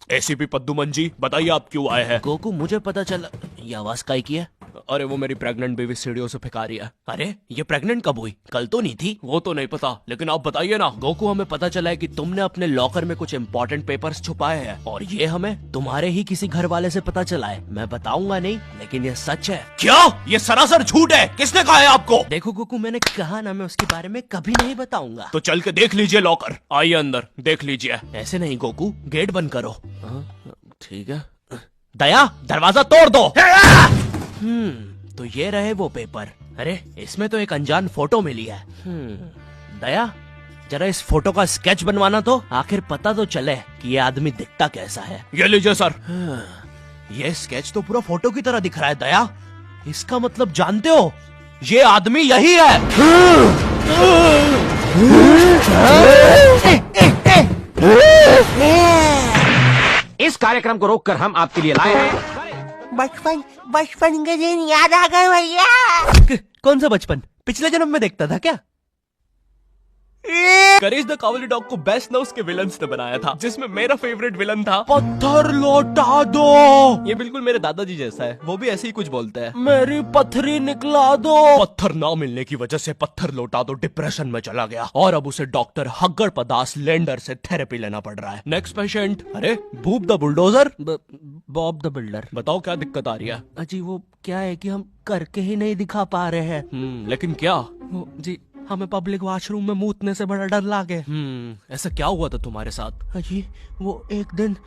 ACP पद्दुमन जी, बताइए आप क्यों आए हैं? गोकू मुझे पता चला। ये आवाज काई की है? अरे वो मेरी प्रेग्नेंट बेबी सीढ़ियों से फेंका रही है। अरे ये प्रेग्नेंट कब हुई? कल तो नहीं थी। वो तो नहीं पता, लेकिन आप बताइए ना। गोकू हमें पता चला है कि तुमने अपने लॉकर में कुछ इम्पोर्टेंट पेपर्स छुपाए हैं और ये हमें तुम्हारे ही किसी घर वाले से पता चला है। मैं बताऊंगा नहीं, लेकिन ये सच है। क्या? ये सरासर झूठ है। किसने कहा है आपको? देखो गोकू, मैंने कहा ना, मैं उसके बारे में कभी नहीं बताऊंगा। तो चल के देख लीजिए लॉकर। आइए अंदर देख लीजिए। ऐसे नहीं गोकू, गेट बंद करो। ठीक है। दया, दरवाजा तोड़ दो। तो ये रहे वो पेपर। अरे इसमें तो एक अनजान फोटो मिली है। दया, जरा इस फोटो का स्केच बनवाना तो, आखिर पता तो चले कि ये आदमी दिखता कैसा है। ये लीजिए सर। ये स्केच तो पूरा फोटो की तरह दिख रहा है दया। इसका मतलब जानते हो, ये आदमी यही है। इस कार्यक्रम को रोककर हम आपके लिए लाए हैं बचपन के दिन याद आ गए भैया। कौन सा बचपन? पिछले जन्म में देखता था क्या? करेज द कावली डॉग को बेस्ट ना उसके विलन्स ने बनाया था, जिसमें मेरा फेवरेट विलन था पत्थर लौटा दो। ये बिल्कुल मेरे दादाजी जैसा है, वो भी ऐसे ही कुछ बोलते हैं। मेरी पथरी निकला दो। पत्थर ना मिलने की वजह से पत्थर लौटा दो डिप्रेशन में चला गया और अब उसे डॉक्टर हग्गर पदास लेंडर से थेरेपी लेना पड़ रहा है। Next patient. अरे Boob the bulldozer. Bob the builder. बताओ क्या दिक्कत आ रही है? अजी वो क्या है कि हम करके ही नहीं दिखा पा रहे हैं। लेकिन क्या? जी हमें पब्लिक वॉशरूम में मूतने से बड़ा डर लागे। ऐसा क्या हुआ था तुम्हारे साथ? अजी वो एक दिन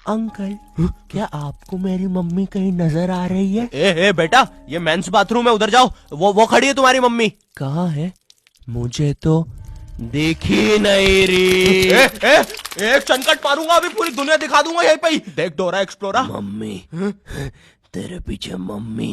अंकल, क्या आपको मेरी मम्मी कहीं नजर आ रही है? ए बेटा, ये मेंस बाथरूम है, उधर जाओ। वो खड़ी है तुम्हारी मम्मी। कहाँ है? मुझे तो देखी नहीं रही। एक चनकट मारूंगा, अभी पूरी दुनिया दिखा दूंगा यहीं पे ही। देख डोरा एक्सप्लोरा। मम्मी, तेरे पीछे मम्मी।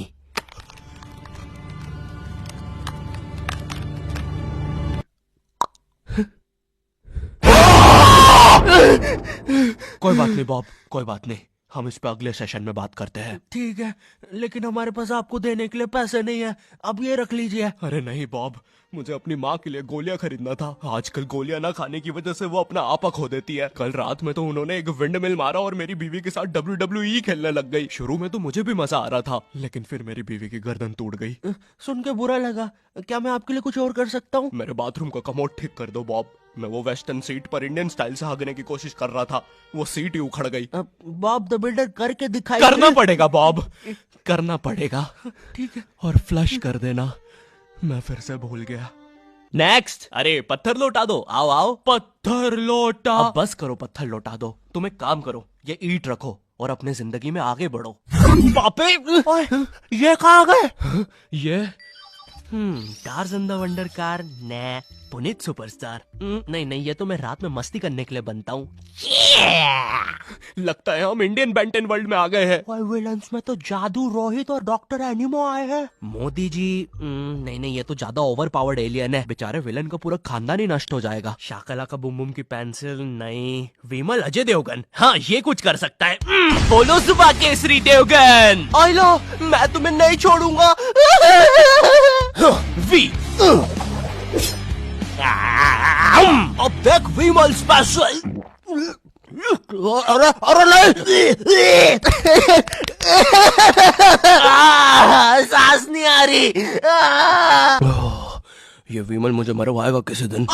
कोई बात नहीं बॉब, कोई बात नहीं, हम इस पे अगले सेशन में बात करते हैं। ठीक है, लेकिन हमारे पास आपको देने के लिए पैसे नहीं है। अब ये रख लीजिए। अरे नहीं बॉब, मुझे अपनी माँ के लिए गोलियां खरीदना था। आजकल गोलियां ना खाने की वजह से वो अपना आपा खो देती है। कल रात में तो उन्होंने एक विंड मिल मारा और मेरी बीवी के साथ WWE खेलने लग गई। शुरू में तो मुझे भी मजा आ रहा था, लेकिन फिर मेरी बीवी की गर्दन टूट गई। सुन के बुरा लगा। क्या मैं आपके लिए कुछ और कर सकता हूँ? मेरे बाथरूम का कमोड ठीक कर दो बॉब। मैं वो वेस्टर्न सीट पर इंडियन स्टाइल से हगने की कोशिश कर रहा था, वो सीट ही उखड़ गई। बॉब द बिल्डर करके दिखाई। करना पड़ेगा बॉब, करना पड़ेगा। ठीक है। और फ्लश कर देना। मैं फिर से भूल गया। नेक्स्ट। अरे पत्थर लौटा दो। आओ आओ। पत्थर लौटा। अब बस करो, पत्थर लौटा दो। तुम एक काम करो, ये ईंट रखो और अपने जिंदगी में आगे बढ़ो। पापे, ये कहाँ गए? ये टार्ज़न द वंडर कार ने पुनीत सुपरस्टार। नहीं, ये तो मैं रात में मस्ती करने के लिए बनता हूँ। लगता है हम इंडियन बेंटन वर्ल्ड में आ गए हैं। विलन्स में तो जादू रोहित और डॉक्टर एनिमो आए हैं। मोदी जी, नहीं, ये तो ज्यादा ओवर पावर्ड एलियन है। बेचारे विलन का पूरा खानदान ही नष्ट हो जाएगा। शाकला का बुम बुम की पेंसिल नहीं। विमल अजय देवगन, हाँ ये कुछ कर सकता है। बोलो सुबह केसरी देवगन। आई लो, मैं तुम्हें नहीं छोड़ूंगा। वी अब देख विमल स्पेशल। अरे नहीं। सांस नहीं आ रही। ये विमल मुझे मरवाएगा किसी दिन।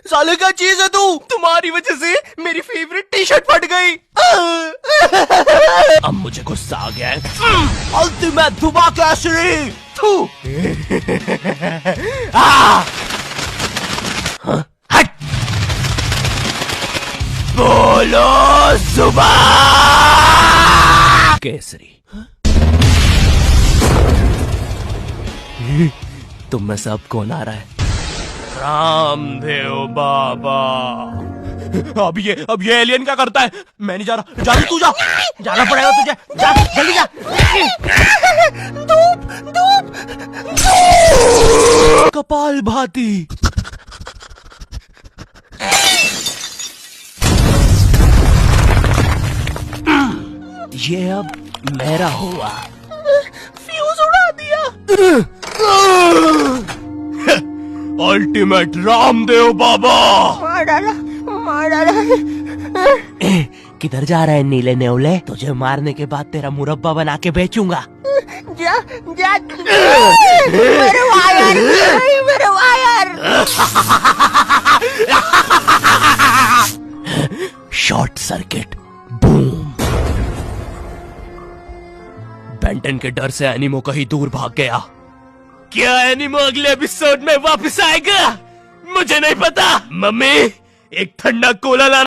साले क्या चीज है तू? तुम्हारी वजह से मेरी फेवरेट टी शर्ट फट गई। अब मुझे गुस्सा आ गया है। अल्टीमेट धुबा केसरी। हट। बोलो सुबह केसरी। तुम में से अब कौन आ रहा है? रामदेव बाबा। अब ये एलियन क्या करता है? मैं नहीं जा रहा। जा तू जा। जाना पड़ेगा तुझे। जा जल्दी जा। कपाल भाती। ये अब मेरा हुआ। फ्यूज उड़ा दिया। अल्टीमेट रामदेव बाबा। मार डाला, मार डाला। किधर जा रहा है नीले नेवले? तुझे मारने के बाद तेरा मुरब्बा बना के बेचूंगा। जा जा, मेरे वायर, मेरे wire. Short circuit, boom. Benton के डर से एनिमो कहीं दूर भाग गया। क्या एनिमो अगले एपिसोड में वापस आएगा? मुझे नहीं पता। मम्मी, एक ठंडा कोला लाना।